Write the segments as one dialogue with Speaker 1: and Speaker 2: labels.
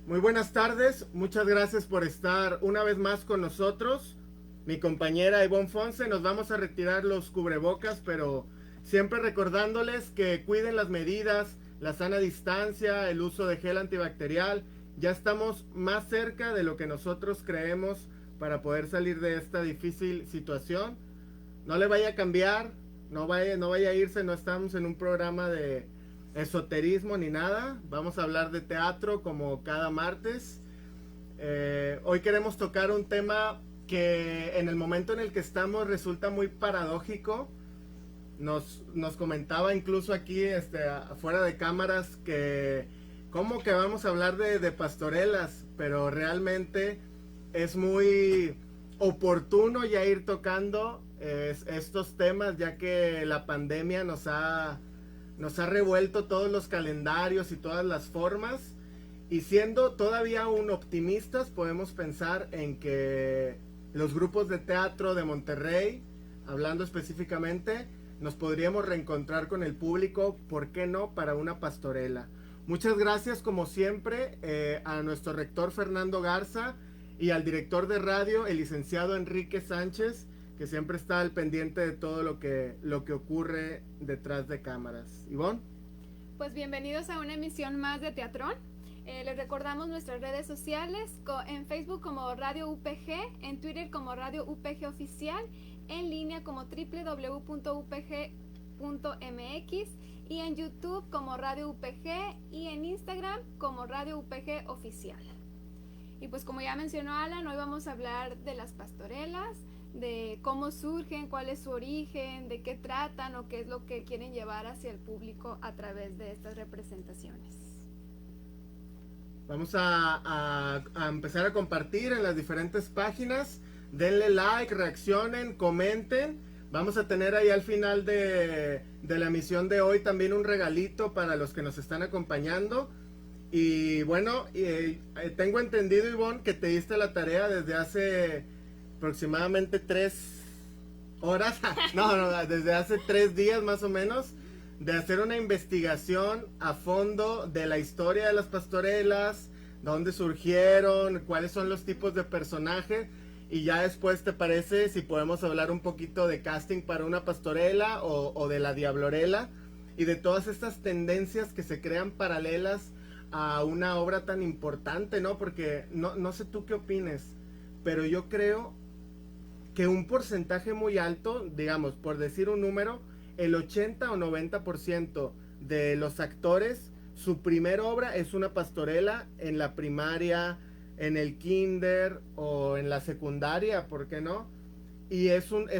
Speaker 1: Muy buenas tardes, muchas gracias por estar una vez más con nosotros. Mi compañera Ivonne Fonse, nos vamos a retirar los cubrebocas, pero siempre recordándoles que cuiden las medidas, la sana distancia, el uso de gel antibacterial. Ya estamos más cerca de lo que nosotros creemos para poder salir de esta difícil situación. No le vaya a cambiar, no vaya a irse, no estamos en un programa de esoterismo ni nada. Vamos a hablar de teatro como cada martes. Hoy queremos tocar un tema que en el momento en el que estamos resulta muy paradójico. Nos comentaba incluso aquí, afuera de cámaras, que cómo que vamos a hablar de pastorelas, pero realmente es muy oportuno ya ir tocando estos temas, ya que la pandemia nos ha revuelto todos los calendarios y todas las formas. Y siendo todavía aún optimistas, podemos pensar en que los grupos de teatro de Monterrey, hablando específicamente, nos podríamos reencontrar con el público, ¿por qué no?, para una pastorela. Muchas gracias, como siempre, a nuestro rector Fernando Garza y al director de radio, el licenciado Enrique Sánchez, que siempre está al pendiente de todo lo que ocurre detrás de cámaras. Ivonne.
Speaker 2: Pues bienvenidos a una emisión más de Teatrón. Les recordamos nuestras redes sociales, en Facebook como Radio UPG, en Twitter como Radio UPG Oficial, en línea como www.upg.mx y en YouTube como Radio UPG y en Instagram como Radio UPG Oficial. Y pues como ya mencionó Alan, hoy vamos a hablar de las pastorelas, de cómo surgen, cuál es su origen, de qué tratan o qué es lo que quieren llevar hacia el público a través de estas representaciones.
Speaker 1: Vamos a empezar a compartir en las diferentes páginas. Denle like, reaccionen, comenten. Vamos a tener ahí al final de la emisión de hoy también un regalito para los que nos están acompañando. Y bueno, tengo entendido, Ivonne, que te diste la tarea desde hace aproximadamente 3 horas, no, desde hace 3 días más o menos, de hacer una investigación a fondo de la historia de las pastorelas, dónde surgieron, cuáles son los tipos de personajes, y ya después, ¿te parece si podemos hablar un poquito de casting para una pastorela o de la diablorela y de todas estas tendencias que se crean paralelas a una obra tan importante, ¿no? Porque no sé tú qué opines, pero yo creo que un porcentaje muy alto, digamos, por decir un número, el 80 o 90% de los actores, su primera obra es una pastorela en la primaria, en el kinder o en la secundaria, ¿por qué no? Y es una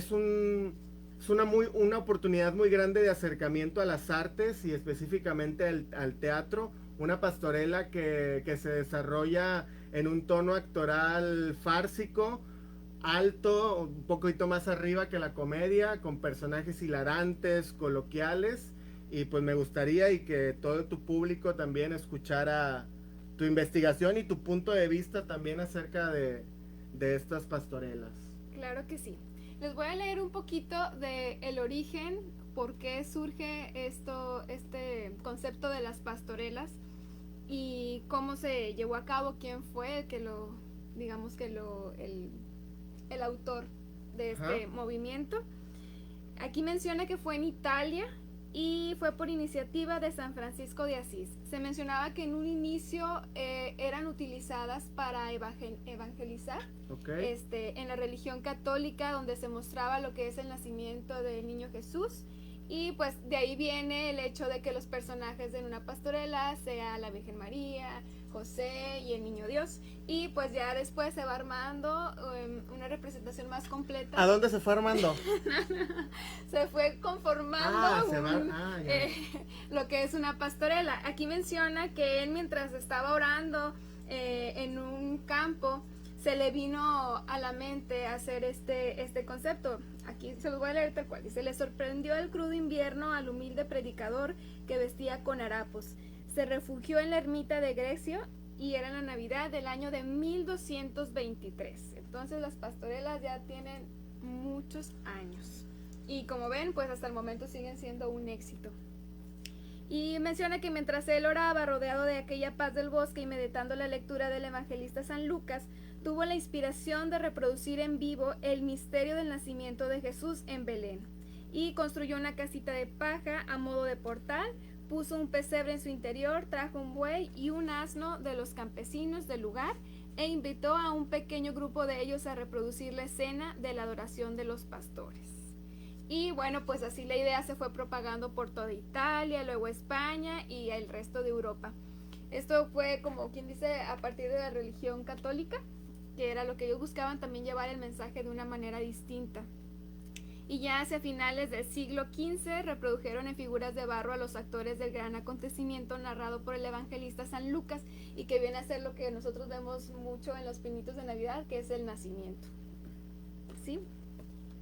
Speaker 1: oportunidad muy grande de acercamiento a las artes y específicamente al teatro. Una pastorela que se desarrolla en un tono actoral fársico, alto, un poquito más arriba que la comedia, con personajes hilarantes, coloquiales, y pues me gustaría y que todo tu público también escuchara tu investigación y tu punto de vista también acerca de estas pastorelas.
Speaker 2: Claro que sí. Les voy a leer un poquito de el origen, por qué surge este concepto de las pastorelas y cómo se llevó a cabo, quién fue el que el autor de este movimiento. Aquí menciona que fue en Italia y fue por iniciativa de San Francisco de Asís. Se mencionaba que en un inicio eran utilizadas para evangelizar,
Speaker 1: Okay.
Speaker 2: en la religión católica, donde se mostraba lo que es el nacimiento del niño Jesús. Y pues de ahí viene el hecho de que los personajes de una pastorela sea la Virgen María, José y el Niño Dios. Y pues ya después se va armando una representación más completa.
Speaker 1: ¿A dónde se fue armando?
Speaker 2: Se fue conformando lo que es una pastorela. Aquí menciona que él, mientras estaba orando en un campo, se le vino a la mente hacer este concepto. Aquí se los voy a leer tal cual. Dice: le sorprendió el crudo invierno al humilde predicador que vestía con harapos. Se refugió en la ermita de Grecio y era la Navidad del año de 1223. Entonces las pastorelas ya tienen muchos años. Y como ven, pues hasta el momento siguen siendo un éxito. Y menciona que mientras él oraba rodeado de aquella paz del bosque y meditando la lectura del evangelista San Lucas, tuvo la inspiración de reproducir en vivo el misterio del nacimiento de Jesús en Belén. Y construyó una casita de paja a modo de portal, puso un pesebre en su interior, trajo un buey y un asno de los campesinos del lugar e invitó a un pequeño grupo de ellos a reproducir la escena de la adoración de los pastores. Y bueno, pues así la idea se fue propagando por toda Italia, luego España y el resto de Europa. Esto fue, como quien dice, a partir de la religión católica, que era lo que ellos buscaban, también llevar el mensaje de una manera distinta. Y ya hacia finales del siglo XV reprodujeron en figuras de barro a los actores del gran acontecimiento narrado por el evangelista San Lucas, y que viene a ser lo que nosotros vemos mucho en los pinitos de Navidad, que es el nacimiento. ¿Sí?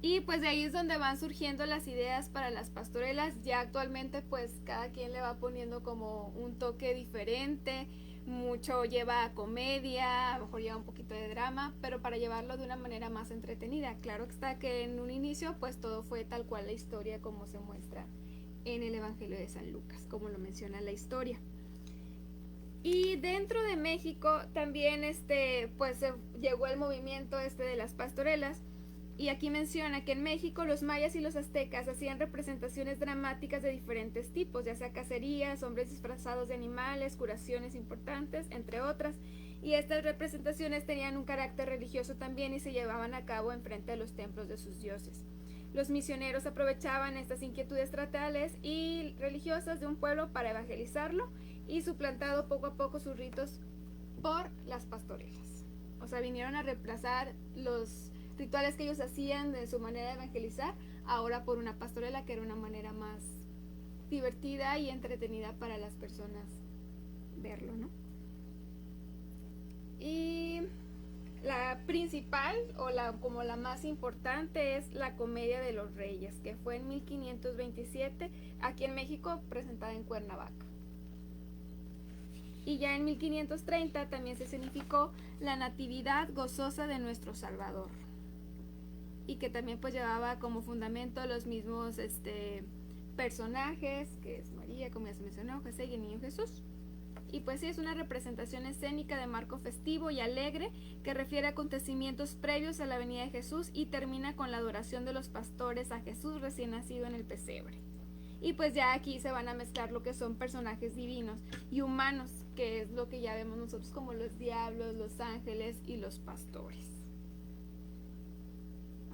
Speaker 2: Y pues de ahí es donde van surgiendo las ideas para las pastorelas. Ya actualmente pues cada quien le va poniendo como un toque diferente, mucho lleva a comedia, a lo mejor lleva un poquito de drama, pero para llevarlo de una manera más entretenida. Claro que está que en un inicio pues todo fue tal cual la historia como se muestra en el Evangelio de San Lucas, como lo menciona la historia. Y dentro de México también pues llegó el movimiento de las pastorelas. Y aquí menciona que en México los mayas y los aztecas hacían representaciones dramáticas de diferentes tipos, ya sea cacerías, hombres disfrazados de animales, curaciones importantes, entre otras. Y estas representaciones tenían un carácter religioso también y se llevaban a cabo enfrente de los templos de sus dioses. Los misioneros aprovechaban estas inquietudes teatrales y religiosas de un pueblo para evangelizarlo y suplantado poco a poco sus ritos por las pastorelas. O sea, vinieron a reemplazar los rituales que ellos hacían de su manera de evangelizar, ahora por una pastorela, que era una manera más divertida y entretenida para las personas verlo, ¿no? Y la principal o como la más importante es la Comedia de los Reyes, que fue en 1527 aquí en México, presentada en Cuernavaca. Y ya en 1530 también se significó la Natividad gozosa de nuestro Salvador, y que también pues llevaba como fundamento los mismos personajes, que es María, como ya se mencionó, José y el niño Jesús. Y pues sí, es una representación escénica de marco festivo y alegre que refiere a acontecimientos previos a la venida de Jesús y termina con la adoración de los pastores a Jesús recién nacido en el pesebre. Y pues ya aquí se van a mezclar lo que son personajes divinos y humanos, que es lo que ya vemos nosotros como los diablos, los ángeles y los pastores.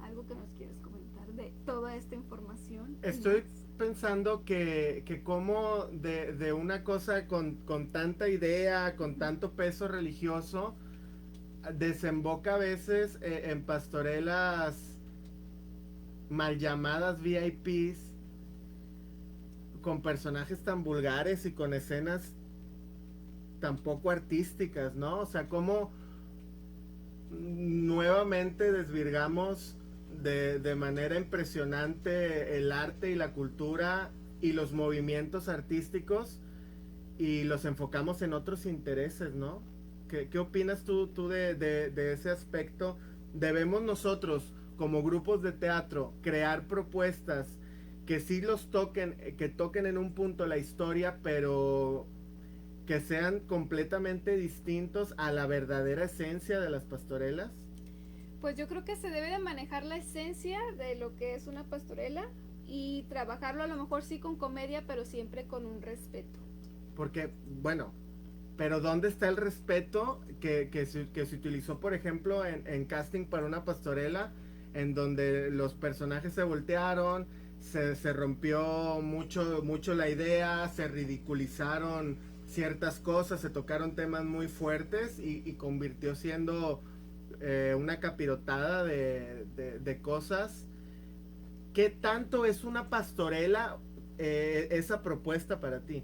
Speaker 2: ¿Algo que nos quieres comentar de toda esta información?
Speaker 1: Estoy pensando que como de una cosa con tanta idea, con tanto peso religioso, desemboca a veces en pastorelas mal llamadas VIPs, con personajes tan vulgares y con escenas tan poco artísticas, ¿no? O sea, como nuevamente desvirgamos de manera impresionante el arte y la cultura y los movimientos artísticos y los enfocamos en otros intereses, ¿no? ¿Qué opinas tú de ese aspecto? ¿Debemos nosotros, como grupos de teatro, crear propuestas que sí que toquen en un punto la historia, pero que sean completamente distintos a la verdadera esencia de las pastorelas?
Speaker 2: Pues yo creo que se debe de manejar la esencia de lo que es una pastorela y trabajarlo a lo mejor sí con comedia, pero siempre con un respeto.
Speaker 1: Porque, bueno, pero ¿dónde está el respeto que se utilizó, por ejemplo, en casting para una pastorela, en donde los personajes se voltearon, se rompió mucho la idea, se ridiculizaron ciertas cosas, se tocaron temas muy fuertes y convirtió siendo una capirotada de cosas? ¿Qué tanto es una pastorela esa propuesta para ti?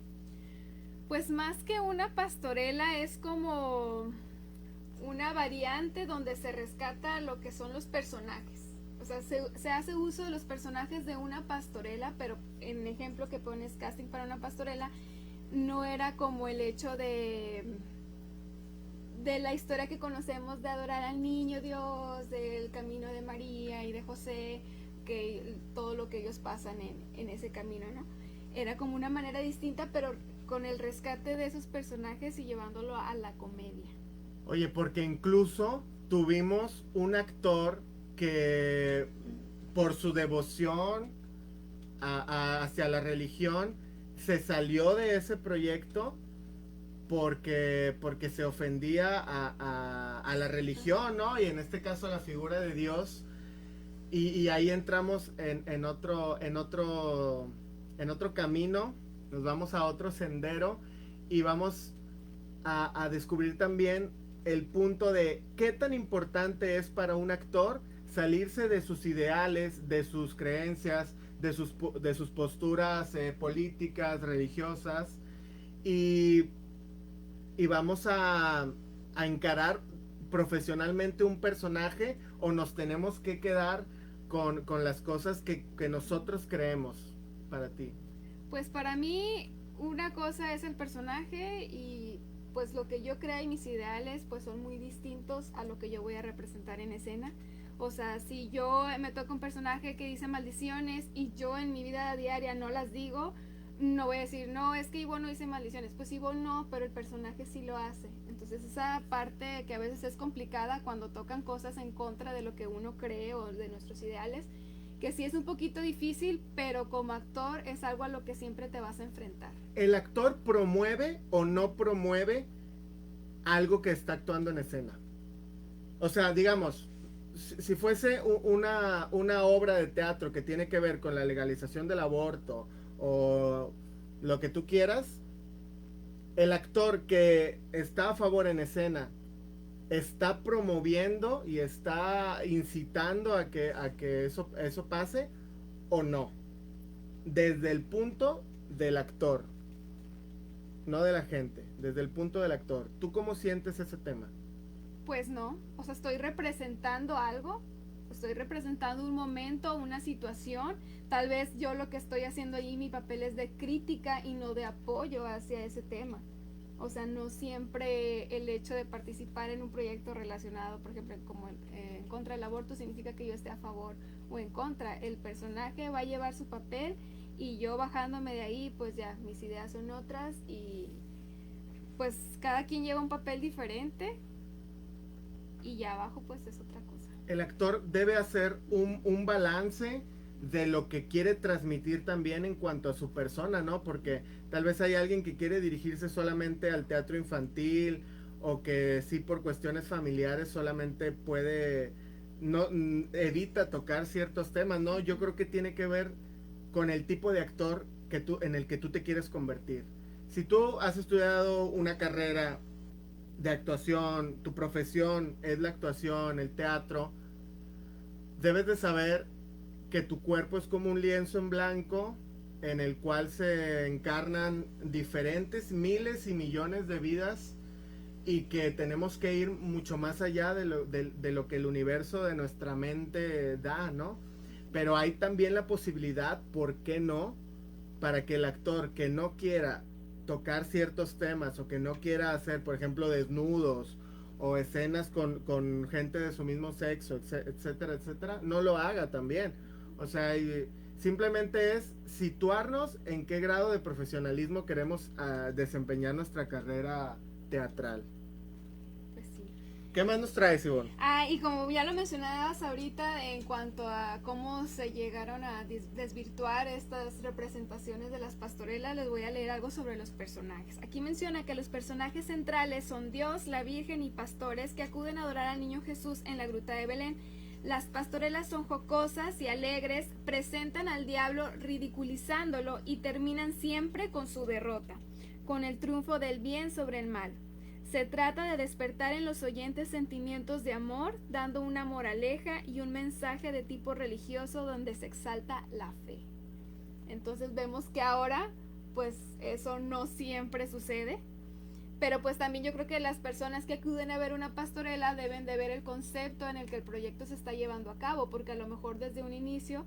Speaker 2: Pues más que una pastorela es como una variante donde se rescata lo que son los personajes. O sea, se hace uso de los personajes de una pastorela, pero en el ejemplo que pones, casting para una pastorela, no era como el hecho de la historia que conocemos de adorar al niño Dios, del camino de María y de José, que todo lo que ellos pasan en ese camino, ¿no? era como una manera distinta, pero con el rescate de esos personajes y llevándolo a la comedia.
Speaker 1: Oye, porque incluso tuvimos un actor que por su devoción hacia la religión se salió de ese proyecto porque se ofendía a la religión, ¿no? Y en este caso a la figura de Dios. Y ahí entramos en otro camino, nos vamos a otro sendero y vamos a descubrir también el punto de qué tan importante es para un actor salirse de sus ideales, de sus creencias, de sus posturas políticas, religiosas, y vamos a encarar profesionalmente un personaje, o nos tenemos que quedar con las cosas que nosotros creemos. Para ti.
Speaker 2: Pues para mí una cosa es el personaje y pues lo que yo creo y mis ideales pues son muy distintos a lo que yo voy a representar en escena. O sea, si yo me toca un personaje que dice maldiciones y yo en mi vida diaria no las digo, no voy a decir, no, es que Ivonne no dice maldiciones. Pues Ivonne no, pero el personaje sí lo hace. Entonces esa parte que a veces es complicada cuando tocan cosas en contra de lo que uno cree o de nuestros ideales, que sí es un poquito difícil, pero como actor es algo a lo que siempre te vas a enfrentar.
Speaker 1: ¿El actor promueve o no promueve algo que está actuando en escena? O sea, digamos, si fuese una obra de teatro que tiene que ver con la legalización del aborto o lo que tú quieras, el actor que está a favor en escena está promoviendo y está incitando a que eso pase, o no, desde el punto del actor, no de la gente, desde el punto del actor. ¿Tú cómo sientes ese tema?
Speaker 2: Pues no, o sea, estoy representando algo, estoy representando un momento, una situación. Tal vez yo lo que estoy haciendo ahí, mi papel es de crítica y no de apoyo hacia ese tema. O sea, no siempre el hecho de participar en un proyecto relacionado, por ejemplo, como en contra del aborto, significa que yo esté a favor o en contra. El personaje va a llevar su papel y yo bajándome de ahí, pues ya, mis ideas son otras y pues cada quien lleva un papel diferente y ya abajo pues es otra cosa.
Speaker 1: El actor debe hacer un balance de lo que quiere transmitir también en cuanto a su persona, ¿no? Porque tal vez hay alguien que quiere dirigirse solamente al teatro infantil, o que sí por cuestiones familiares solamente puede, no, evita tocar ciertos temas, ¿no? Yo creo que tiene que ver con el tipo de actor en el que tú te quieres convertir. Si tú has estudiado una carrera de actuación, tu profesión es la actuación, el teatro, debes de saber que tu cuerpo es como un lienzo en blanco en el cual se encarnan diferentes miles y millones de vidas, y que tenemos que ir mucho más allá de lo que el universo de nuestra mente da, ¿no? Pero hay también la posibilidad, ¿por qué no?, para que el actor que no quiera tocar ciertos temas, o que no quiera hacer, por ejemplo, desnudos o escenas con gente de su mismo sexo, etcétera, etcétera, no lo haga también. O sea, simplemente es situarnos en qué grado de profesionalismo queremos desempeñar nuestra carrera teatral.
Speaker 2: Pues sí.
Speaker 1: ¿Qué más nos traes, Ivonne?
Speaker 2: Y como ya lo mencionabas ahorita en cuanto a cómo se llegaron a desvirtuar estas representaciones de las pastorelas, les voy a leer algo sobre los personajes. Aquí menciona que los personajes centrales son Dios, la Virgen y pastores que acuden a adorar al niño Jesús en la gruta de Belén. Las pastorelas son jocosas y alegres, presentan al diablo ridiculizándolo y terminan siempre con su derrota, con el triunfo del bien sobre el mal. Se trata de despertar en los oyentes sentimientos de amor, dando una moraleja y un mensaje de tipo religioso donde se exalta la fe. Entonces vemos que ahora, pues eso no siempre sucede. Pero pues también yo creo que las personas que acuden a ver una pastorela deben de ver el concepto en el que el proyecto se está llevando a cabo, porque a lo mejor desde un inicio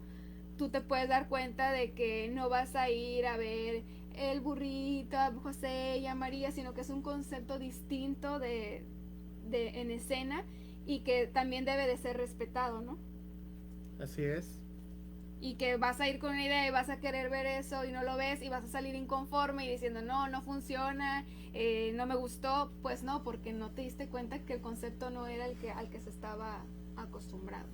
Speaker 2: tú te puedes dar cuenta de que no vas a ir a ver el burrito, a José y a María, sino que es un concepto distinto en escena y que también debe de ser respetado, ¿no?
Speaker 1: Así es.
Speaker 2: y que vas a ir con una idea y vas a querer ver eso y no lo ves y vas a salir inconforme y diciendo no funciona, no me gustó, pues no, porque no te diste cuenta que el concepto no era al que se estaba acostumbrado.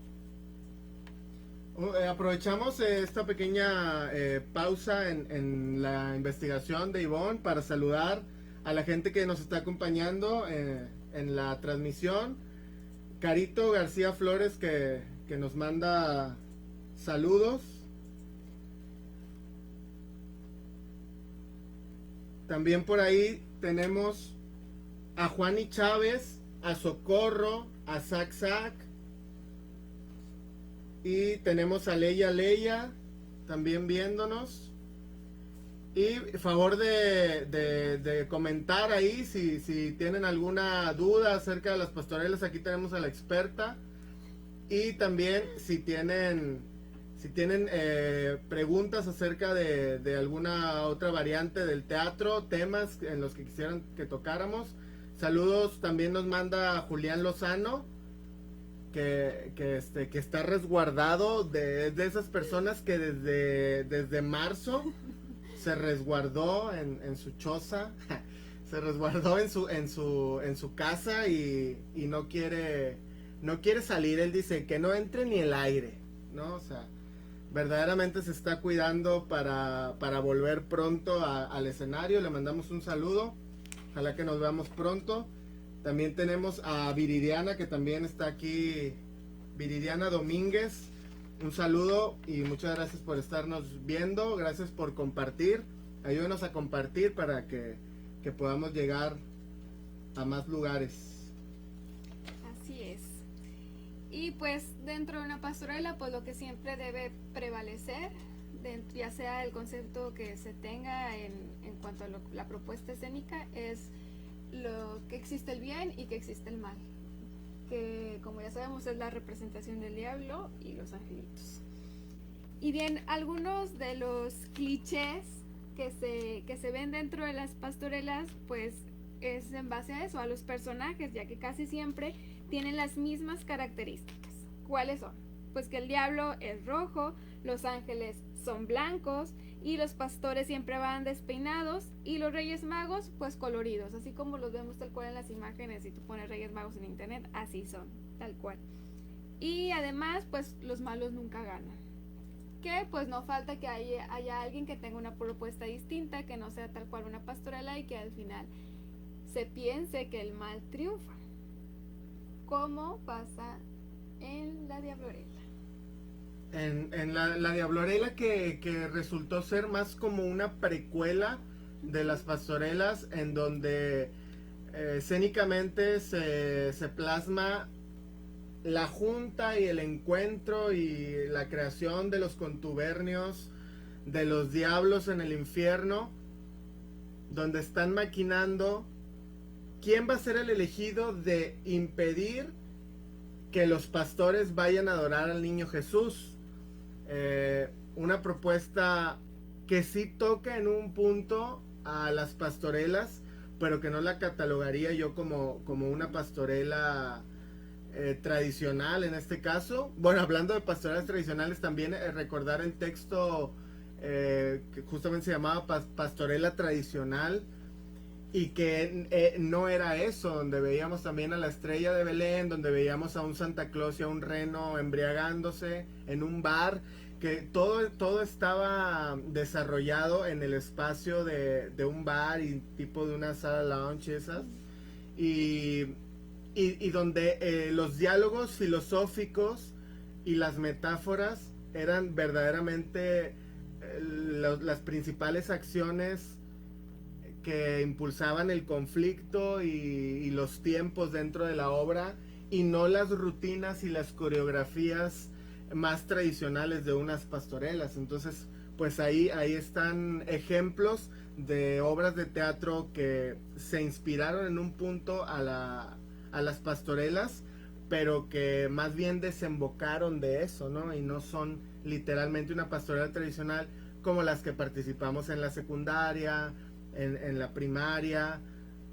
Speaker 1: Aprovechamos esta pequeña pausa en la investigación de Ivonne para saludar a la gente que nos está acompañando en la transmisión. Carito García Flores que nos manda saludos. También por ahí tenemos a Juani Chávez, a Socorro, a Zac Zac. Y tenemos a Leia también viéndonos. Y favor de comentar ahí si tienen alguna duda acerca de las pastorelas. Aquí tenemos a la experta. Y también si tienen preguntas acerca de alguna otra variante del teatro, temas en los que quisieran que tocáramos. Saludos también nos manda Julián Lozano, que está resguardado de esas personas que desde marzo se resguardó en su choza, se resguardó en su casa y no quiere salir. Él dice que no entre ni el aire, ¿no? O sea, verdaderamente se está cuidando para volver pronto al escenario. Le mandamos un saludo, ojalá que nos veamos pronto. También tenemos a Viridiana, que también está aquí, Viridiana Domínguez. Un saludo y muchas gracias por estarnos viendo, gracias por compartir. Ayúdenos a compartir para que podamos llegar a más lugares.
Speaker 2: Así es. Y pues dentro de una pastorela, pues lo que siempre debe prevalecer, ya sea el concepto que se tenga en cuanto a la propuesta escénica, es lo que existe el bien y que existe el mal, que como ya sabemos es la representación del diablo y los angelitos. Y bien, algunos de los clichés que se ven dentro de las pastorelas, pues es en base a eso, a los personajes, ya que casi siempre tienen las mismas características. ¿Cuáles son? Pues que el diablo es rojo, los ángeles son blancos y los pastores siempre van despeinados y los reyes magos pues coloridos, así como los vemos tal cual en las imágenes. Si tú pones reyes magos en internet, así son, tal cual. Y además pues los malos nunca ganan, que pues no falta que haya alguien que tenga una propuesta distinta, que no sea tal cual una pastorela y que al final se piense que el mal triunfa, como pasa en la Diablorela.
Speaker 1: En la Diablorela que resultó ser más como una precuela de las pastorelas, en donde escénicamente se plasma la junta y el encuentro y la creación de los contubernios de los diablos en el infierno, donde están maquinando quién va a ser el elegido de impedir que los pastores vayan a adorar al niño Jesús. Una propuesta que sí toca en un punto a las pastorelas, pero que no la catalogaría yo como una pastorela tradicional en este caso. Bueno, hablando de pastorelas tradicionales, también recordar el texto que justamente se llamaba Pastorela Tradicional, y que no era eso, donde veíamos también a la estrella de Belén, donde veíamos a un Santa Claus y a un reno embriagándose en un bar, que todo estaba desarrollado en el espacio de un bar y tipo de una sala lounge esas, y donde los diálogos filosóficos y las metáforas eran verdaderamente las principales acciones que impulsaban el conflicto y los tiempos dentro de la obra, y no las rutinas y las coreografías más tradicionales de unas pastorelas. Entonces, pues ahí están ejemplos de obras de teatro que se inspiraron en un punto a las pastorelas, pero que más bien desembocaron de eso, ¿no? Y no son literalmente una pastorela tradicional como las que participamos en la secundaria, en la primaria,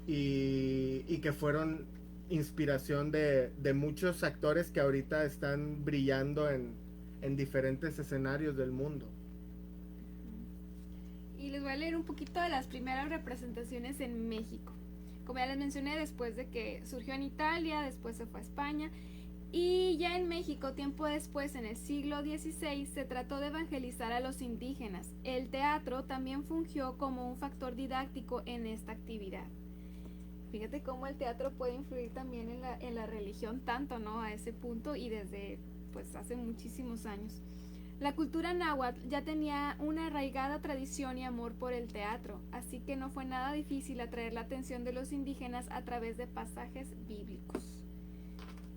Speaker 1: y que fueron inspiración de muchos actores que ahorita están brillando en en diferentes escenarios del mundo.
Speaker 2: Y les voy a leer un poquito de las primeras representaciones en México. Como ya les mencioné, después de que surgió en Italia, después se fue a España, y ya en México, tiempo después, en el siglo XVI, se trató de evangelizar a los indígenas. El teatro también fungió como un factor didáctico en esta actividad. Fíjate cómo el teatro puede influir también en la religión, tanto, ¿no? A ese punto, y desde pues hace muchísimos años. La cultura náhuatl ya tenía una arraigada tradición y amor por el teatro, así que no fue nada difícil atraer la atención de los indígenas a través de pasajes bíblicos.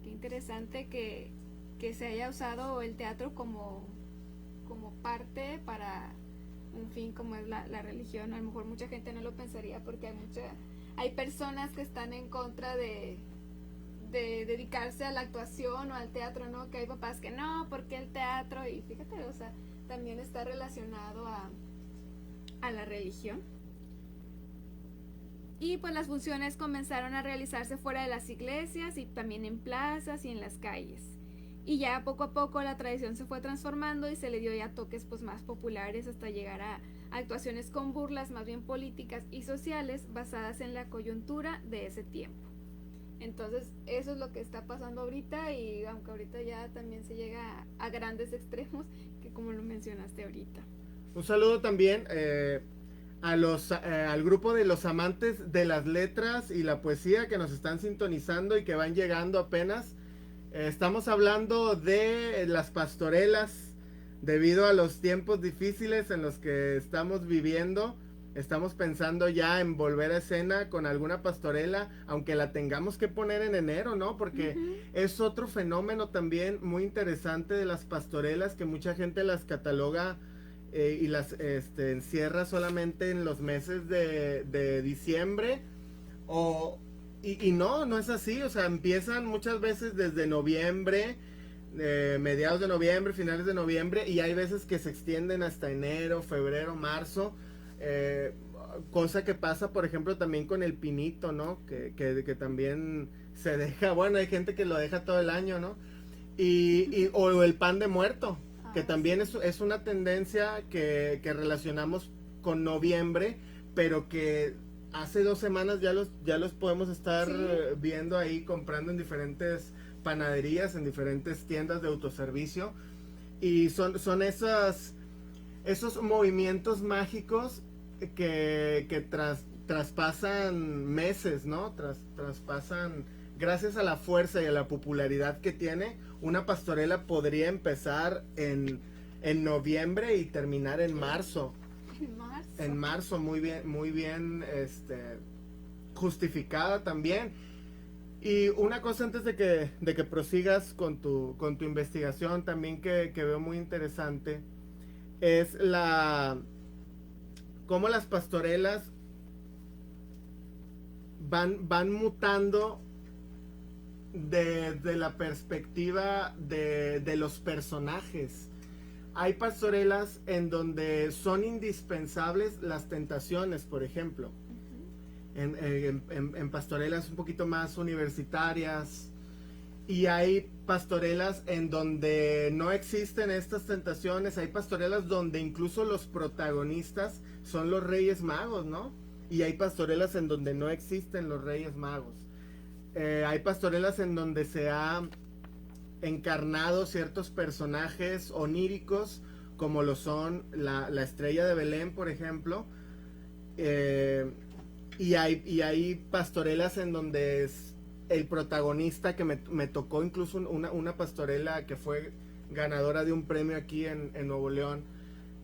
Speaker 2: Qué interesante que se haya usado el teatro como parte para un fin como es la religión. A lo mejor mucha gente no lo pensaría porque hay personas que están en contra de dedicarse a la actuación o al teatro, ¿no? Que hay papás que no, porque el teatro, y fíjate, o sea, también está relacionado a la religión. Y pues las funciones comenzaron a realizarse fuera de las iglesias y también en plazas y en las calles. Y ya poco a poco la tradición se fue transformando y se le dio ya toques pues más populares hasta llegar a actuaciones con burlas más bien políticas y sociales basadas en la coyuntura de ese tiempo. Entonces eso es lo que está pasando ahorita, y aunque ahorita ya también se llega a grandes extremos, que como lo mencionaste ahorita.
Speaker 1: Un saludo también al grupo de los amantes de las letras y la poesía que nos están sintonizando y que van llegando apenas. Estamos hablando de las pastorelas debido a los tiempos difíciles en los que estamos viviendo. Estamos pensando ya en volver a escena con alguna pastorela, aunque la tengamos que poner en enero, ¿no? Porque es otro fenómeno también muy interesante de las pastorelas, que mucha gente las cataloga y las encierra solamente en los meses de diciembre. Y no es así, o sea, empiezan muchas veces desde noviembre, mediados de noviembre, finales de noviembre, y hay veces que se extienden hasta enero, febrero, marzo. Cosa que pasa, por ejemplo, también con el pinito, ¿no? Que también se deja, bueno, hay gente que lo deja todo el año, ¿no? O el pan de muerto, que también es una tendencia que relacionamos con noviembre, pero que hace 2 semanas ya los podemos estar viendo ahí comprando en diferentes panaderías, en diferentes tiendas de autoservicio, y son esos movimientos mágicos que traspasan meses, ¿no? Traspasan, gracias a la fuerza y a la popularidad que tiene. Una pastorela podría empezar en noviembre y terminar en marzo. En marzo, muy bien justificada también. Y una cosa antes de que prosigas con tu investigación también que veo muy interesante es cómo las pastorelas van mutando desde la perspectiva de los personajes. Hay pastorelas en donde son indispensables las tentaciones, por ejemplo. En pastorelas un poquito más universitarias. Y hay pastorelas en donde no existen estas tentaciones. Hay pastorelas donde incluso los protagonistas son los Reyes Magos, ¿no? Y hay pastorelas en donde no existen los Reyes Magos. Hay pastorelas en donde se ha encarnado ciertos personajes oníricos, como lo son la estrella de Belén, por ejemplo. Y hay pastorelas en donde es el protagonista, que me tocó incluso una pastorela que fue ganadora de un premio aquí en Nuevo León,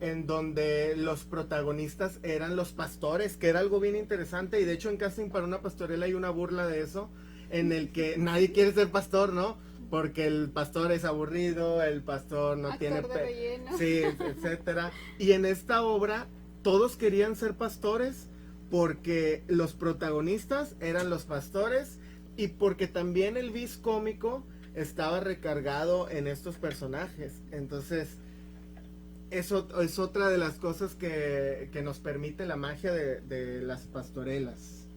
Speaker 1: en donde los protagonistas eran los pastores, que era algo bien interesante. Y de hecho en Casting para una pastorela hay una burla de eso, en el que nadie quiere ser pastor, ¿no? Porque el pastor es aburrido, el pastor no tiene sí, etcétera. Y en esta obra todos querían ser pastores porque los protagonistas eran los pastores, y porque también el vis cómico estaba recargado en estos personajes. Entonces eso es otra de las cosas que nos permite la magia de las pastorelas.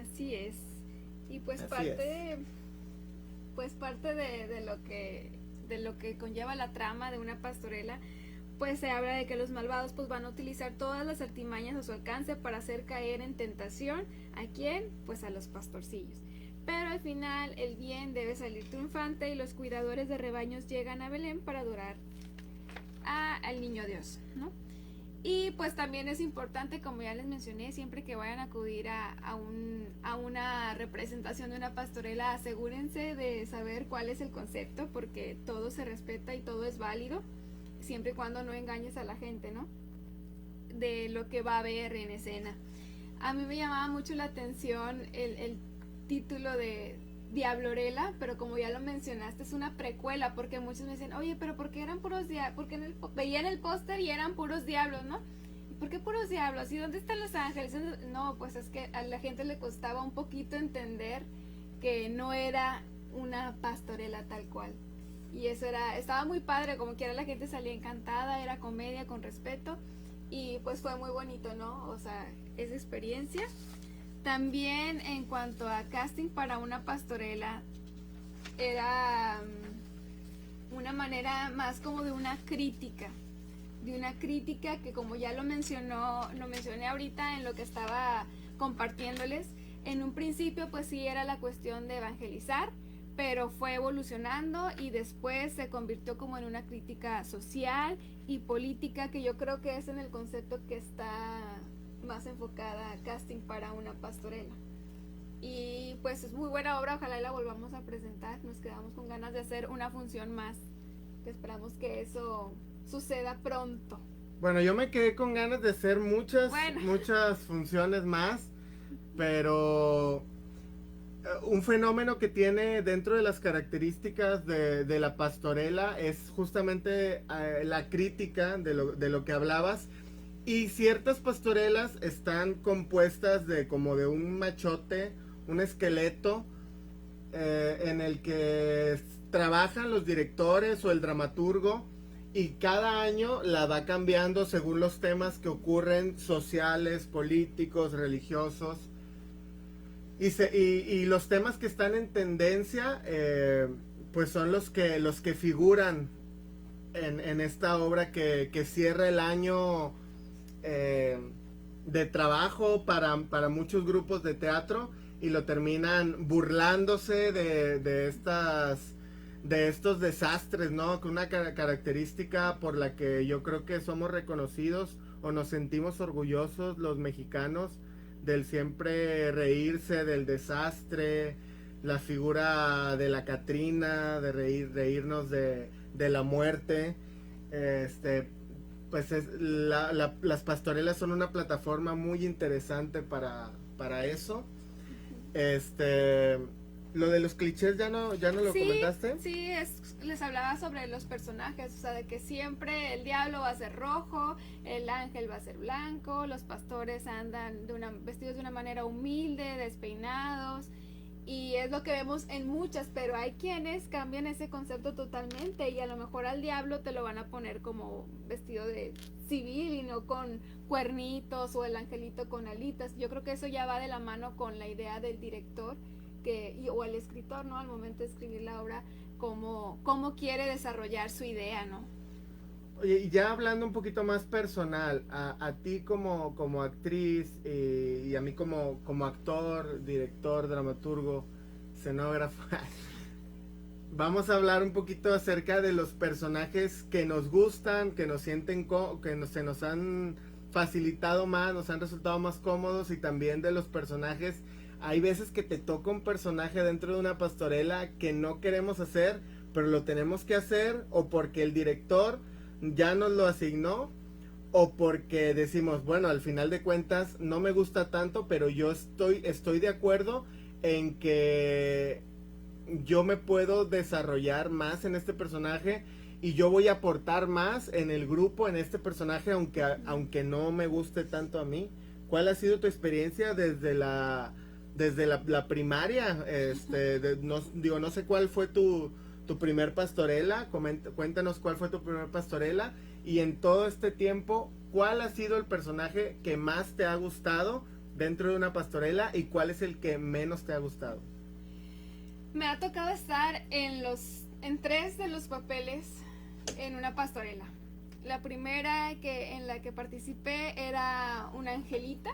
Speaker 2: Así es. Y pues parte de lo que de lo que conlleva la trama de una pastorela, pues se habla de que los malvados pues van a utilizar todas las artimañas a su alcance para hacer caer en tentación ¿a quién? Pues a los pastorcillos. Pero al final el bien debe salir triunfante y los cuidadores de rebaños llegan a Belén para adorar al niño Dios, ¿no? Y pues también es importante, como ya les mencioné, siempre que vayan a acudir a una representación de una pastorela, asegúrense de saber cuál es el concepto, porque todo se respeta y todo es válido, siempre y cuando no engañes a la gente, ¿no? De lo que va a haber en escena. A mí me llamaba mucho la atención el título de Diablorela, pero como ya lo mencionaste, es una precuela, porque muchos me dicen, oye, pero ¿por qué eran puros diablos? Porque veían el póster y eran puros diablos, ¿no? ¿Por qué puros diablos? ¿Y dónde están los ángeles? No, pues es que a la gente le costaba un poquito entender que no era una pastorela tal cual. Y eso estaba muy padre, como quiera la gente salía encantada, era comedia con respeto, y pues fue muy bonito, ¿no? O sea, esa experiencia. También en cuanto a casting para una pastorela, era una manera más como de una crítica que, como ya lo mencioné ahorita en lo que estaba compartiéndoles, en un principio pues sí era la cuestión de evangelizar, pero fue evolucionando y después se convirtió como en una crítica social y política, que yo creo que es en el concepto que está más enfocada a casting para una pastorela. Y pues es muy buena obra, ojalá la volvamos a presentar. Nos quedamos con ganas de hacer una función más. Esperamos que eso suceda pronto.
Speaker 1: Bueno, yo me quedé con ganas de hacer muchas funciones más, pero un fenómeno que tiene dentro de las características de la pastorela es justamente la crítica de lo que hablabas. Y ciertas pastorelas están compuestas de como de un machote, un esqueleto, en el que trabajan los directores o el dramaturgo, y cada año la va cambiando según los temas que ocurren, sociales, políticos, religiosos. Y los temas que están en tendencia, pues son los que figuran en esta obra que cierra el año de trabajo para muchos grupos de teatro, y lo terminan burlándose de estos desastres, ¿no? Con una característica por la que yo creo que somos reconocidos o nos sentimos orgullosos los mexicanos, del siempre reírse del desastre, la figura de la Catrina, de reírnos de la muerte. Pues las pastorelas son una plataforma muy interesante para eso. Lo de los clichés ya no lo comentaste.
Speaker 2: Sí, les hablaba sobre los personajes, o sea, de que siempre el diablo va a ser rojo, el ángel va a ser blanco, los pastores andan vestidos de una manera humilde, despeinados, y es lo que vemos en muchas, pero hay quienes cambian ese concepto totalmente, y a lo mejor al diablo te lo van a poner como vestido de civil y no con cuernitos, o el angelito con alitas. Yo creo que eso ya va de la mano con la idea del director o el escritor, ¿no? Al momento de escribir la obra, cómo quiere desarrollar su idea, ¿no?
Speaker 1: Oye, y ya hablando un poquito más personal, a ti como actriz, y a mí como actor, director, dramaturgo, escenógrafo, vamos a hablar un poquito acerca de los personajes que nos gustan, que nos sienten, se nos han facilitado más, nos han resultado más cómodos, y también de los personajes. Hay veces que te toca un personaje dentro de una pastorela que no queremos hacer, pero lo tenemos que hacer, o porque el director ya nos lo asignó, o porque decimos, bueno, al final de cuentas no me gusta tanto, pero yo estoy de acuerdo en que yo me puedo desarrollar más en este personaje, y yo voy a aportar más en el grupo, en este personaje, aunque no me guste tanto a mí. ¿Cuál ha sido tu experiencia desde la primaria? No sé cuál fue tu primer pastorela. Cuéntanos cuál fue tu primer pastorela, y en todo este tiempo, ¿cuál ha sido el personaje que más te ha gustado dentro de una pastorela, y cuál es el que menos te ha gustado?
Speaker 2: Me ha tocado estar en los en 3 de los papeles en una pastorela. La primera en la que participé era una angelita.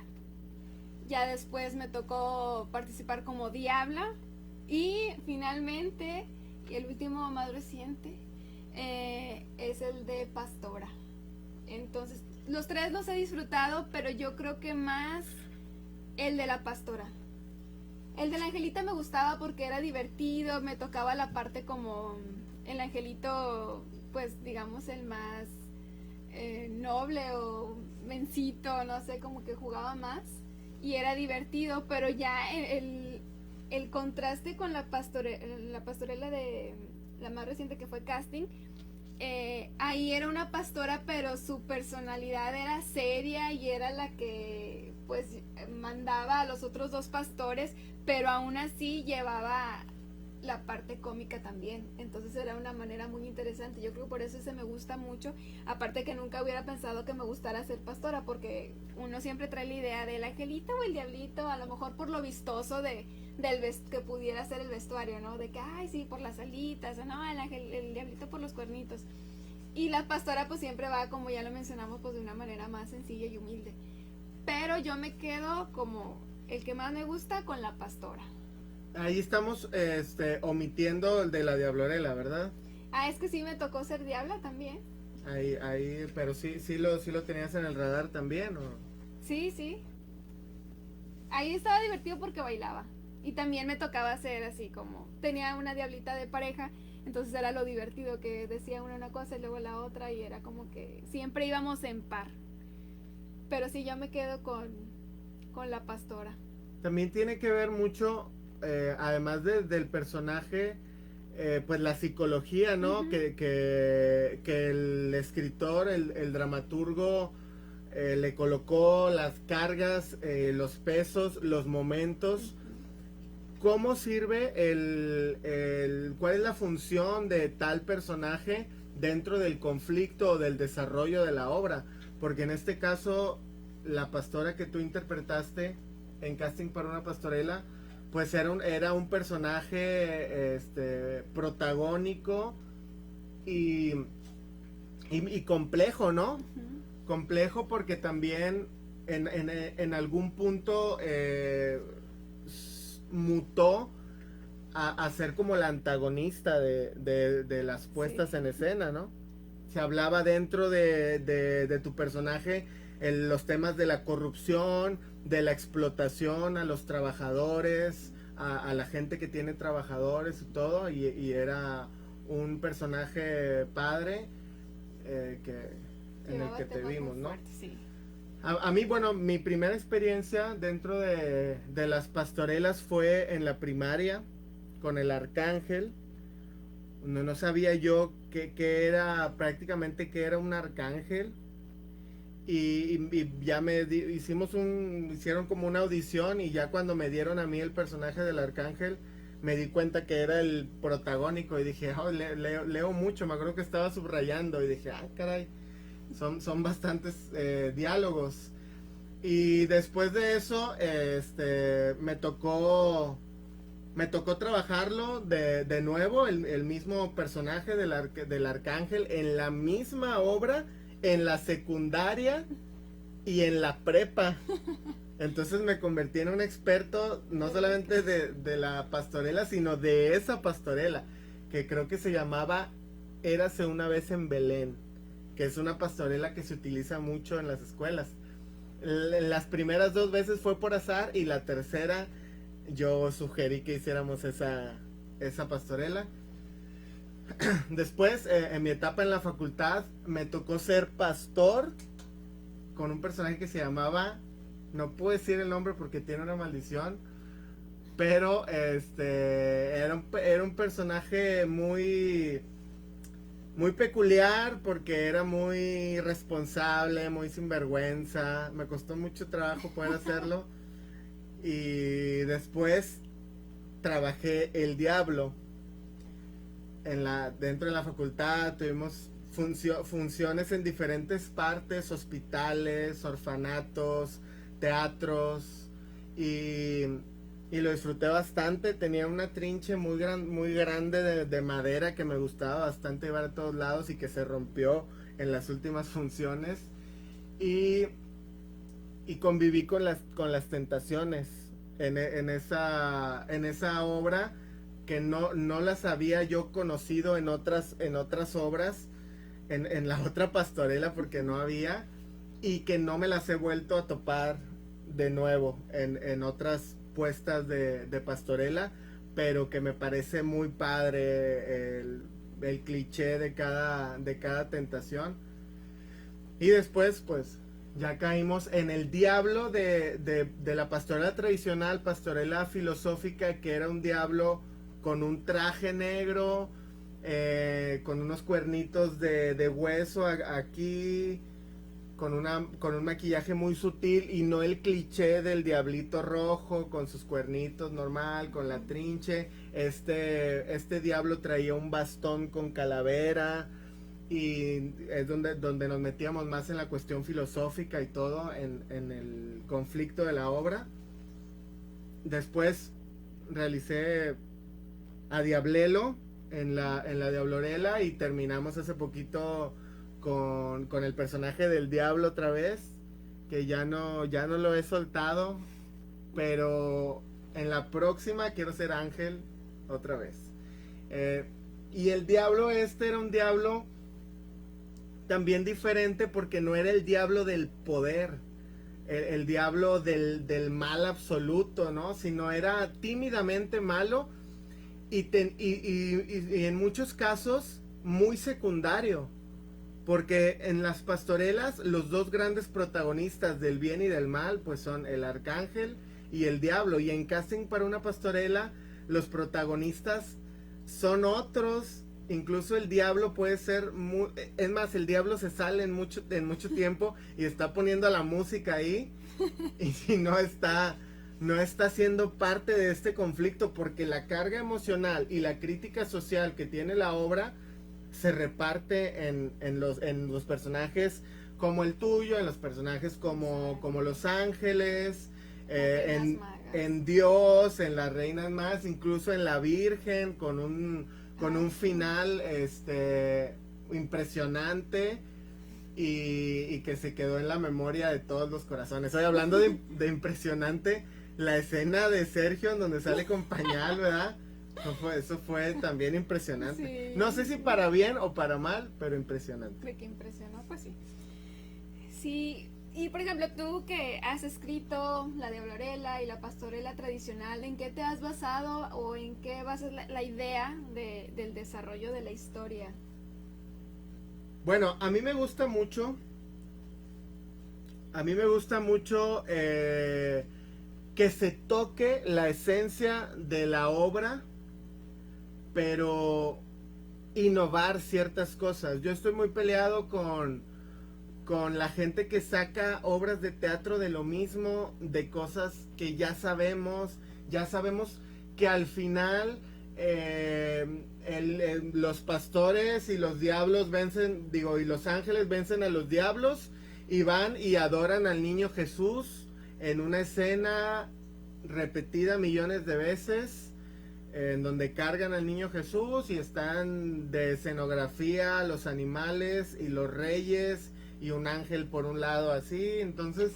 Speaker 2: Ya después me tocó participar como diabla. Y finalmente, y el último más reciente, es el de pastora. Entonces, los 3 los he disfrutado, pero yo creo que más el de la pastora. El de la angelita me gustaba porque era divertido, me tocaba la parte como el angelito, pues digamos el más noble o mencito, no sé, como que jugaba más y era divertido, pero ya el contraste con la pastorela de la más reciente que fue Casting, ahí era una pastora, pero su personalidad era seria y era la que pues mandaba a los otros 2 pastores, pero aún así llevaba la parte cómica también. Entonces era una manera muy interesante. Yo creo que por eso ese me gusta mucho. Aparte que nunca hubiera pensado que me gustara ser pastora, porque uno siempre trae la idea del angelito o el diablito, a lo mejor por lo vistoso que pudiera ser el vestuario, ¿no? De que, ay, sí, por las alitas, o no, el diablito por los cuernitos. Y la pastora pues siempre va, como ya lo mencionamos, pues de una manera más sencilla y humilde. Pero yo me quedo como el que más me gusta con la pastora.
Speaker 1: Ahí estamos omitiendo el de la diablorela, ¿verdad?
Speaker 2: Ah, es que sí me tocó ser diabla también.
Speaker 1: Ahí, pero sí lo tenías en el radar también, ¿o?
Speaker 2: Sí. Ahí estaba divertido porque bailaba. Y también me tocaba hacer así como, tenía una diablita de pareja, entonces era lo divertido que decía una cosa y luego la otra y era como que siempre íbamos en par. Pero sí, yo me quedo con la pastora.
Speaker 1: También tiene que ver mucho, además del personaje, pues la psicología, ¿no? Uh-huh. Que el escritor, el dramaturgo, le colocó las cargas, los pesos, los momentos. Uh-huh. ¿Cómo sirve cuál es la función de tal personaje dentro del conflicto o del desarrollo de la obra? Porque en este caso, la pastora que tú interpretaste en Casting para una pastorela, pues era un personaje protagónico y complejo, ¿no? Uh-huh. Complejo porque también en algún punto mutó a ser como la antagonista de las puestas en escena, ¿no? Se hablaba dentro de tu personaje los temas de la corrupción, de la explotación a los trabajadores, a la gente que tiene trabajadores y todo, y era un personaje padre en el que te vimos, ¿no?
Speaker 2: Fuerte, sí.
Speaker 1: A mí, bueno, mi primera experiencia dentro de las pastorelas fue en la primaria con el arcángel. No sabía yo que era prácticamente que era un arcángel. Y ya hicieron como una audición y ya cuando me dieron a mí el personaje del arcángel me di cuenta que era el protagónico y dije, oh, leo mucho, me acuerdo que estaba subrayando y dije, caray, son bastantes diálogos. Y después de eso me tocó trabajarlo de nuevo, el mismo personaje del arcángel en la misma obra, en la secundaria y en la prepa. Entonces me convertí en un experto no solamente de la pastorela, sino de esa pastorela, que creo que se llamaba Érase una vez en Belén, que es una pastorela que se utiliza mucho en las escuelas. Las primeras 2 veces fue por azar y la tercera yo sugerí que hiciéramos esa pastorela. Después, en mi etapa en la facultad, me tocó ser pastor con un personaje que se llamaba, no puedo decir el nombre porque tiene una maldición, pero era un personaje muy peculiar porque era muy responsable, muy sinvergüenza. Me costó mucho trabajo poder hacerlo. Y después trabajé el diablo. Dentro de la facultad tuvimos funciones en diferentes partes, hospitales, orfanatos, teatros, y y lo disfruté bastante. Tenía una trinche muy grande de madera que me gustaba bastante llevar a todos lados y que se rompió en las últimas funciones. Y conviví con las tentaciones en esa obra, que no las había yo conocido en otras obras, en la otra pastorela, porque no había, y que no me las he vuelto a topar de nuevo en otras puestas de pastorela, pero que me parece muy padre el cliché de cada tentación. Y después pues ya caímos en el diablo de la pastorela tradicional, pastorela filosófica, que era un diablo con un traje negro, con unos cuernitos de hueso aquí, con un maquillaje muy sutil, y no el cliché del diablito rojo con sus cuernitos normal, con la trinche. Este diablo traía un bastón con calavera, y es donde nos metíamos más en la cuestión filosófica y todo, en el conflicto de la obra. Después realicé a Diablelo en la Diablorela, y terminamos hace poquito con el personaje del diablo otra vez, que ya no lo he soltado, pero en la próxima quiero ser Ángel otra vez. Y el diablo era un diablo también diferente, porque no era el diablo del poder, el diablo del mal absoluto, ¿no? Sino era tímidamente malo, y en muchos casos muy secundario, porque en las pastorelas los dos grandes protagonistas del bien y del mal pues son el arcángel y el diablo, y en Casting para una pastorela los protagonistas son otros. Incluso el diablo puede ser es más, el diablo se sale en mucho tiempo y está poniendo la música ahí, y si no está siendo parte de este conflicto, porque la carga emocional y la crítica social que tiene la obra se reparte en los personajes como el tuyo, en los personajes como los ángeles, en Dios, en las reinas más, incluso en la Virgen, con un final impresionante, y que se quedó en la memoria de todos los corazones. Estoy hablando de impresionante, la escena de Sergio en donde sale con pañal, ¿verdad? Eso fue también impresionante. Sí. No sé si para bien o para mal, pero impresionante.
Speaker 2: De que impresionó, pues sí. Sí, y por ejemplo, tú que has escrito la Diablorela y la pastorela tradicional, ¿en qué te has basado o en qué basas la idea del desarrollo de la historia?
Speaker 1: Bueno, a mí me gusta mucho que se toque la esencia de la obra, pero innovar ciertas cosas. Yo estoy muy peleado con la gente que saca obras de teatro de lo mismo, de cosas que ya sabemos que al final los pastores y los diablos y los ángeles vencen a los diablos, y van y adoran al niño Jesús en una escena repetida millones de veces, en donde cargan al niño Jesús y están de escenografía los animales y los reyes y un ángel por un lado así. Entonces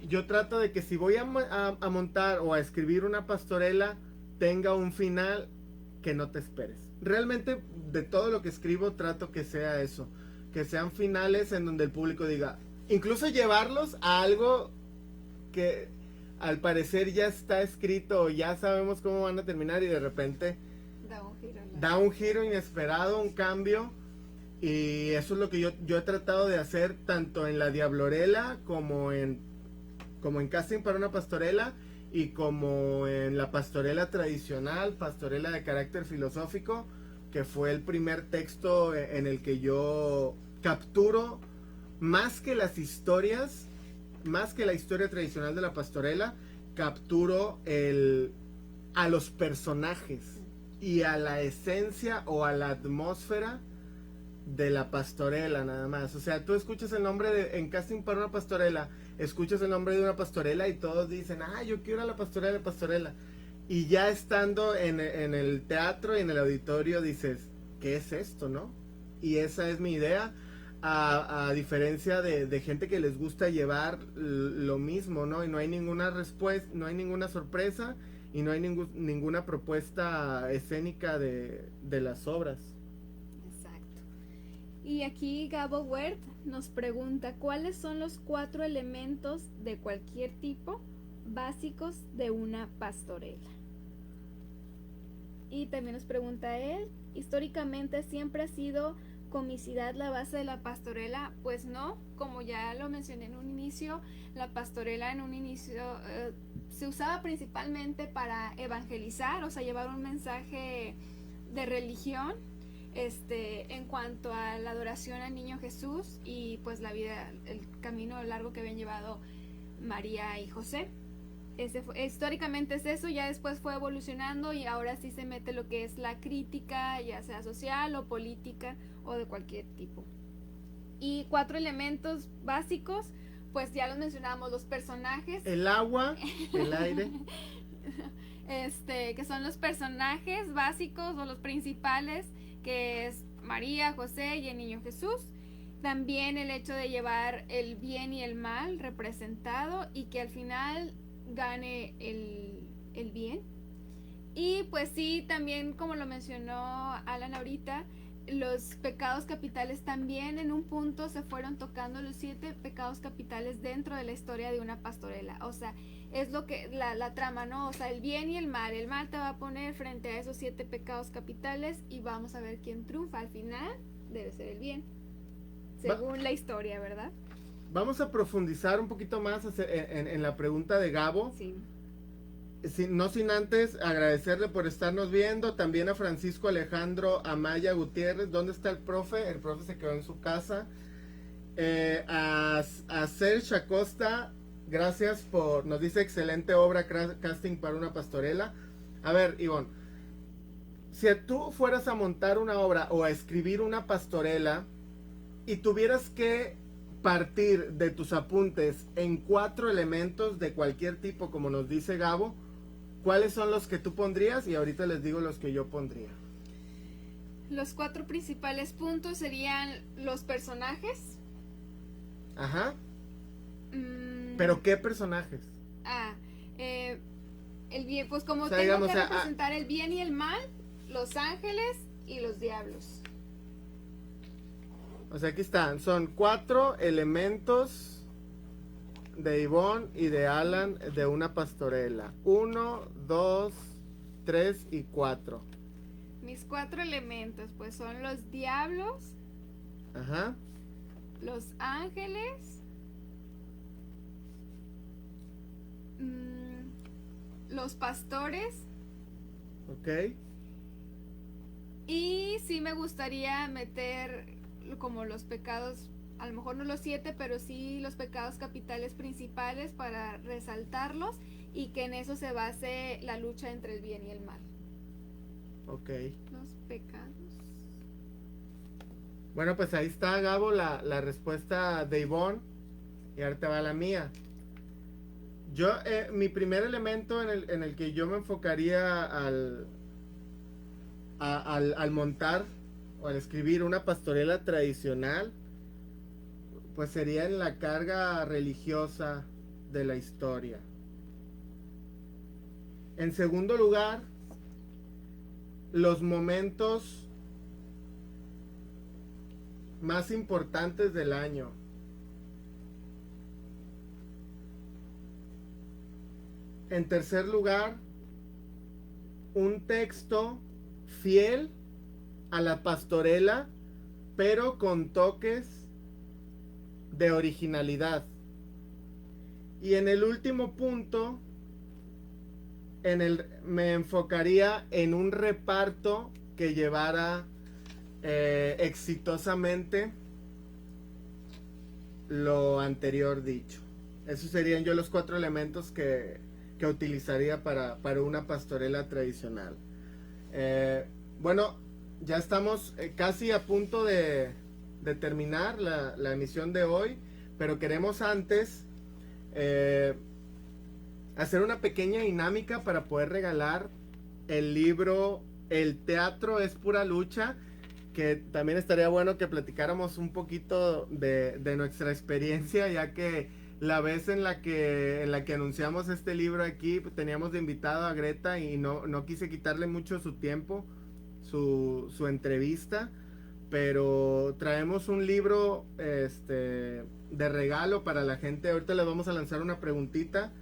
Speaker 1: yo trato de que si voy a montar o a escribir una pastorela, tenga un final que no te esperes. Realmente de todo lo que escribo trato que sea eso, que sean finales en donde el público diga, incluso llevarlos a algo que al parecer ya está escrito o ya sabemos cómo van a terminar, y de repente da un giro inesperado, un cambio. Y eso es lo que yo he tratado de hacer tanto en la Diablorela como en Casting para una pastorela, y como en la pastorela tradicional, pastorela de carácter filosófico, que fue el primer texto en el que yo capturo más que las historias, más que la historia tradicional de la pastorela, capturo a los personajes y a la esencia o a la atmósfera de la pastorela nada más. O sea, tú escuchas el nombre en casting para una pastorela, escuchas el nombre de una pastorela y todos dicen, yo quiero a la pastorela. Y ya estando en el teatro y en el auditorio dices, ¿qué es esto, no? Y esa es mi idea, a diferencia de gente que les gusta llevar lo mismo, ¿no? Y no hay ninguna respuesta, no hay ninguna sorpresa y no hay ninguna propuesta escénica de las obras.
Speaker 2: Exacto. Y aquí Gabo Wert nos pregunta, ¿cuáles son los 4 elementos de cualquier tipo básicos de una pastorela? Y también nos pregunta él, ¿históricamente siempre ha sido comicidad la base de la pastorela? Pues no, como ya lo mencioné en un inicio, la pastorela en un inicio se usaba principalmente para evangelizar, o sea, llevar un mensaje de religión en cuanto a la adoración al niño Jesús y pues la vida, el camino largo que habían llevado María y José. Históricamente es eso, ya después fue evolucionando y ahora sí se mete lo que es la crítica, ya sea social o política o de cualquier tipo. Y 4 elementos básicos, pues ya los mencionamos, los personajes.
Speaker 1: El agua, el aire.
Speaker 2: Que son los personajes básicos o los principales, que es María, José y el niño Jesús. También el hecho de llevar el bien y el mal representado y que al final gane el bien. Y pues sí, también como lo mencionó Alan ahorita, los pecados capitales también en un punto se fueron tocando los 7 pecados capitales dentro de la historia de una pastorela. O sea, es lo que la trama, ¿no? O sea, el bien y el mal te va a poner frente a esos 7 pecados capitales y vamos a ver quién triunfa. Al final debe ser el bien, según la historia, ¿verdad?
Speaker 1: Vamos a profundizar un poquito más en la pregunta de Gabo.
Speaker 2: Sí.
Speaker 1: No sin antes agradecerle por estarnos viendo. También a Francisco Alejandro Amaya Gutiérrez. ¿Dónde está el profe? El profe se quedó en su casa. A Serge Acosta, gracias nos dice excelente obra, casting para una pastorela. A ver, Ivonne, si tú fueras a montar una obra o a escribir una pastorela y tuvieras que partir de tus apuntes en 4 elementos de cualquier tipo, como nos dice Gabo, ¿cuáles son los que tú pondrías? Y ahorita les digo los que yo pondría.
Speaker 2: Los 4 principales puntos serían los personajes.
Speaker 1: Ajá. ¿Pero qué personajes?
Speaker 2: El bien, pues como tengo
Speaker 1: digamos,
Speaker 2: que representar el bien y el mal, los ángeles y los diablos.
Speaker 1: O sea, aquí están, son 4 elementos de Ivonne y de Alan de una pastorela. 1, 2, 3 y 4.
Speaker 2: Mis 4 elementos, pues son los diablos,
Speaker 1: ajá,
Speaker 2: los ángeles, los pastores.
Speaker 1: Ok.
Speaker 2: Y sí me gustaría meter como los pecados, a lo mejor no los 7, pero sí los pecados capitales principales para resaltarlos y que en eso se base la lucha entre el bien y el mal.
Speaker 1: Ok.
Speaker 2: Los pecados.
Speaker 1: Bueno, pues ahí está, Gabo, la respuesta de Ivonne. Y ahorita va la mía. Yo, mi primer elemento en el que yo me enfocaría al montar o al escribir una pastorela tradicional, pues sería en la carga religiosa de la historia. En segundo lugar, los momentos más importantes del año. En tercer lugar, un texto fiel a la pastorela, pero con toques de originalidad. Y en el último punto, me enfocaría en un reparto que llevara exitosamente lo anterior dicho. Esos serían yo los 4 elementos que utilizaría para una pastorela tradicional. Bueno, ya estamos casi a punto de terminar la emisión de hoy, pero queremos antes hacer una pequeña dinámica para poder regalar el libro El teatro es pura lucha, que también estaría bueno que platicáramos un poquito de nuestra experiencia, ya que la vez en la que anunciamos este libro aquí, pues, teníamos de invitado a Greta y no quise quitarle mucho su tiempo, su entrevista, pero traemos un libro de regalo para la gente. Ahorita le vamos a lanzar una preguntita.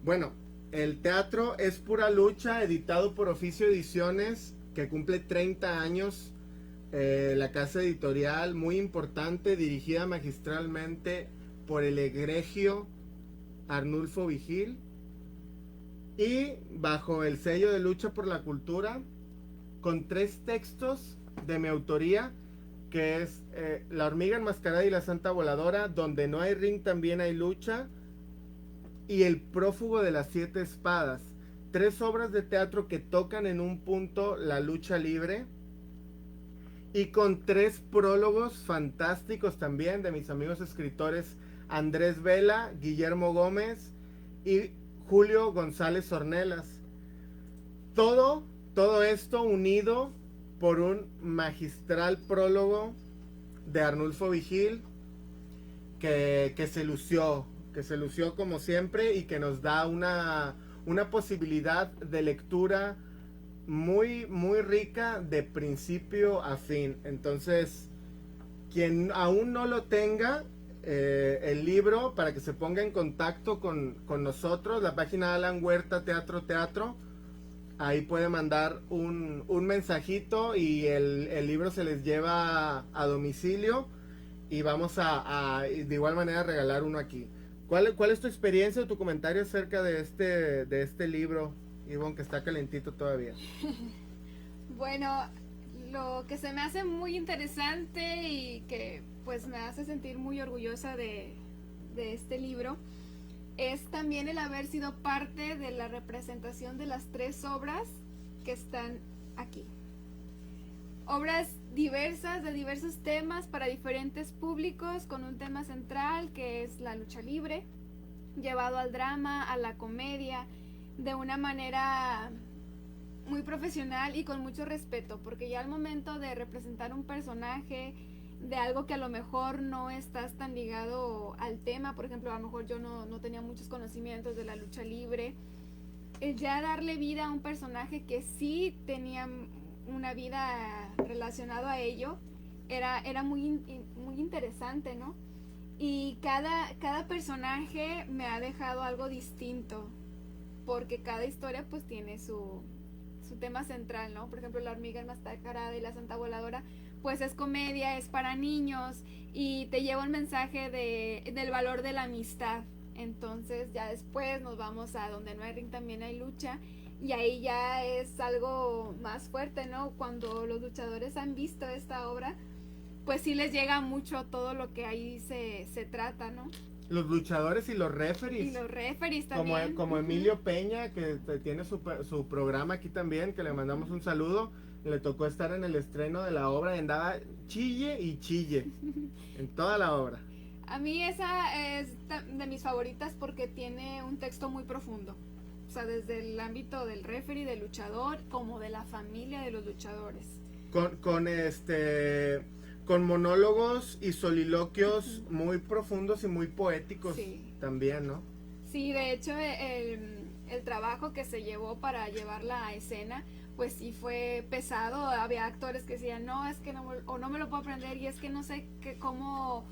Speaker 1: Bueno, El teatro es pura lucha, editado por Oficio Ediciones, que cumple 30 años. La casa editorial muy importante, dirigida magistralmente por el egregio Arnulfo Vigil, y bajo el sello de Lucha por la Cultura, con 3 textos de mi autoría, que es La hormiga enmascarada y la santa voladora, Donde no hay ring también hay lucha, y El prófugo de las 7 espadas. 3 obras de teatro que tocan en un punto la lucha libre, y con 3 prólogos fantásticos también de mis amigos escritores Andrés Vela, Guillermo Gómez y Julio González Ornelas. Todo esto unido por un magistral prólogo de Arnulfo Vigil, que se lució como siempre, y que nos da una posibilidad de lectura muy, muy rica de principio a fin. Entonces, quien aún no lo tenga, el libro, para que se ponga en contacto con nosotros, la página de Alan Huerta Teatro, ahí puede mandar un mensajito y el libro se les lleva a domicilio, y vamos a de igual manera regalar uno aquí. ¿Cuál es tu experiencia o tu comentario acerca de este libro, Ivonne, que está calentito todavía?
Speaker 2: Bueno, lo que se me hace muy interesante y que pues me hace sentir muy orgullosa de este libro es también el haber sido parte de la representación de las 3 obras que están aquí. Obras diversas, de diversos temas para diferentes públicos, con un tema central que es la lucha libre, llevado al drama, a la comedia, de una manera muy profesional y con mucho respeto, porque ya al momento de representar un personaje de algo que a lo mejor no estás tan ligado al tema, por ejemplo, a lo mejor yo no tenía muchos conocimientos de la lucha libre, ya darle vida a un personaje que sí tenía una vida relacionada a ello, era muy interesante, ¿no? Y cada personaje me ha dejado algo distinto, porque cada historia pues tiene su tema central, ¿no? Por ejemplo, La hormiga enmascarada y la santa voladora, pues es comedia, es para niños y te lleva un mensaje del valor de la amistad. Entonces ya después nos vamos a Donde no hay ring también hay lucha, y ahí ya es algo más fuerte, ¿no? Cuando los luchadores han visto esta obra, pues sí les llega mucho todo lo que ahí se trata, ¿no?
Speaker 1: Los luchadores y los referees.
Speaker 2: Y los referees también.
Speaker 1: Como Emilio Peña, que tiene su programa aquí también, que le mandamos un saludo. Le tocó estar en el estreno de la obra y andaba chille y chille en toda la obra.
Speaker 2: A mí esa es de mis favoritas porque tiene un texto muy profundo. O sea, desde el ámbito del referee, del luchador, como de la familia de los luchadores.
Speaker 1: Con monólogos y soliloquios muy profundos y muy poéticos, sí, también, ¿no?
Speaker 2: Sí, de hecho el trabajo que se llevó para llevarla a escena, pues sí fue pesado. Había actores que decían, no, es que no me lo puedo aprender, y es que no sé cómo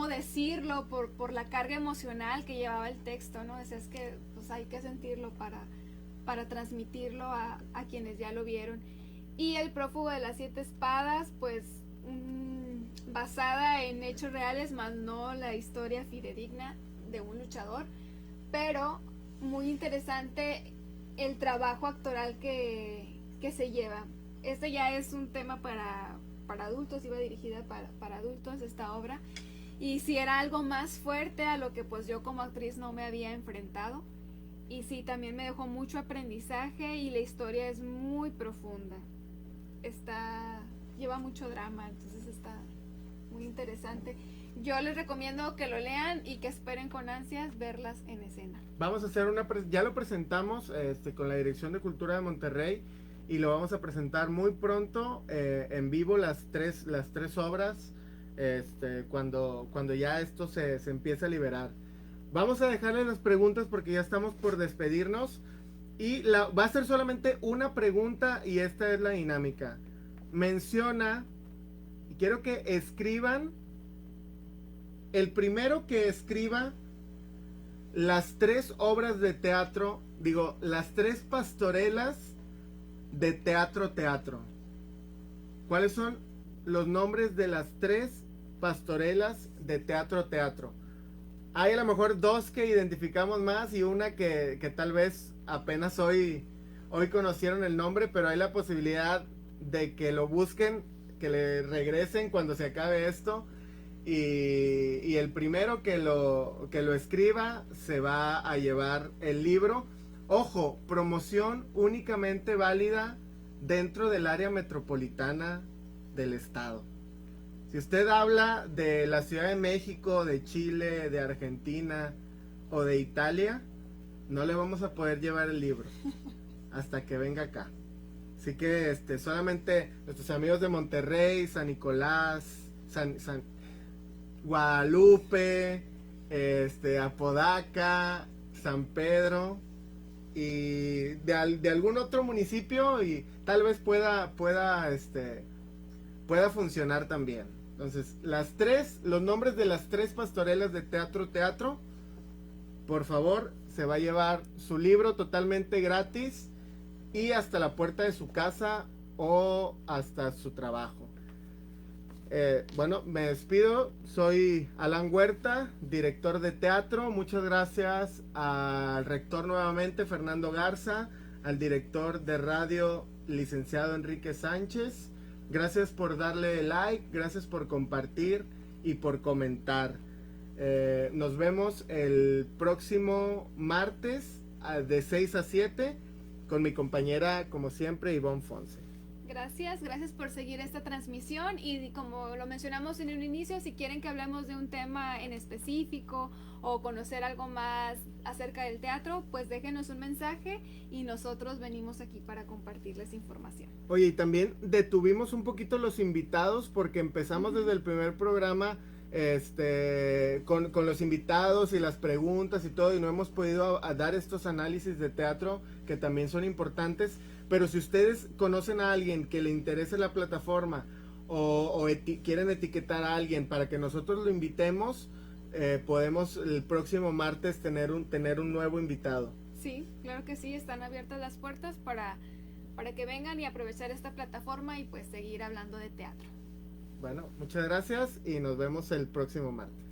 Speaker 2: decirlo por la carga emocional que llevaba el texto, ¿no? Es que pues hay que sentirlo para transmitirlo a quienes ya lo vieron. Y El prófugo de las 7 espadas, pues basada en hechos reales, más no la historia fidedigna de un luchador, pero muy interesante el trabajo actoral que se lleva. Este ya es un tema para adultos, iba dirigida para adultos esta obra, y si era algo más fuerte a lo que pues yo como actriz no me había enfrentado, y sí, también me dejó mucho aprendizaje y la historia es muy profunda. lleva mucho drama, entonces está muy interesante. Yo les recomiendo que lo lean y que esperen con ansias verlas en escena.
Speaker 1: Vamos a hacer ya lo presentamos con la Dirección de Cultura de Monterrey y lo vamos a presentar muy pronto en vivo las tres obras cuando ya esto se empiece a liberar. Vamos a dejarles las preguntas porque ya estamos por despedirnos y va a ser solamente una pregunta y esta es la dinámica. Menciona y quiero que escriban, el primero que escriba las 3 obras de teatro, las 3 pastorelas de teatro. ¿Cuáles son los nombres de las 3 pastorelas de teatro? Hay a lo mejor 2 que identificamos más y una que tal vez apenas hoy conocieron el nombre, pero hay la posibilidad de que lo busquen, que le regresen cuando se acabe esto. Y el primero que lo escriba se va a llevar el libro. Ojo, promoción únicamente válida dentro del área metropolitana del estado. Si usted habla de la Ciudad de México, de Chile, de Argentina o de Italia, no le vamos a poder llevar el libro hasta que venga acá. Así que solamente nuestros amigos de Monterrey, San Nicolás, Guadalupe, Apodaca, San Pedro y de algún otro municipio y tal vez pueda funcionar también. Entonces, los nombres de las 3 pastorelas de teatro, por favor, se va a llevar su libro totalmente gratis y hasta la puerta de su casa o hasta su trabajo. Bueno, me despido. Soy Alan Huerta, director de teatro. Muchas gracias al rector nuevamente, Fernando Garza, al director de radio, licenciado Enrique Sánchez. Gracias por darle like, gracias por compartir y por comentar. Nos vemos el próximo martes de 6 a 7 con mi compañera, como siempre, Ivonne Fonse.
Speaker 2: Gracias por seguir esta transmisión y como lo mencionamos en un inicio, si quieren que hablemos de un tema en específico o conocer algo más acerca del teatro, pues déjenos un mensaje y nosotros venimos aquí para compartirles información.
Speaker 1: Oye, y también detuvimos un poquito los invitados porque empezamos desde el primer programa con los invitados y las preguntas y todo y no hemos podido dar estos análisis de teatro que también son importantes. Pero si ustedes conocen a alguien que le interese la plataforma o quieren etiquetar a alguien para que nosotros lo invitemos, podemos el próximo martes tener un nuevo invitado.
Speaker 2: Sí, claro que sí, están abiertas las puertas para que vengan y aprovechar esta plataforma y pues seguir hablando de teatro.
Speaker 1: Bueno, muchas gracias y nos vemos el próximo martes.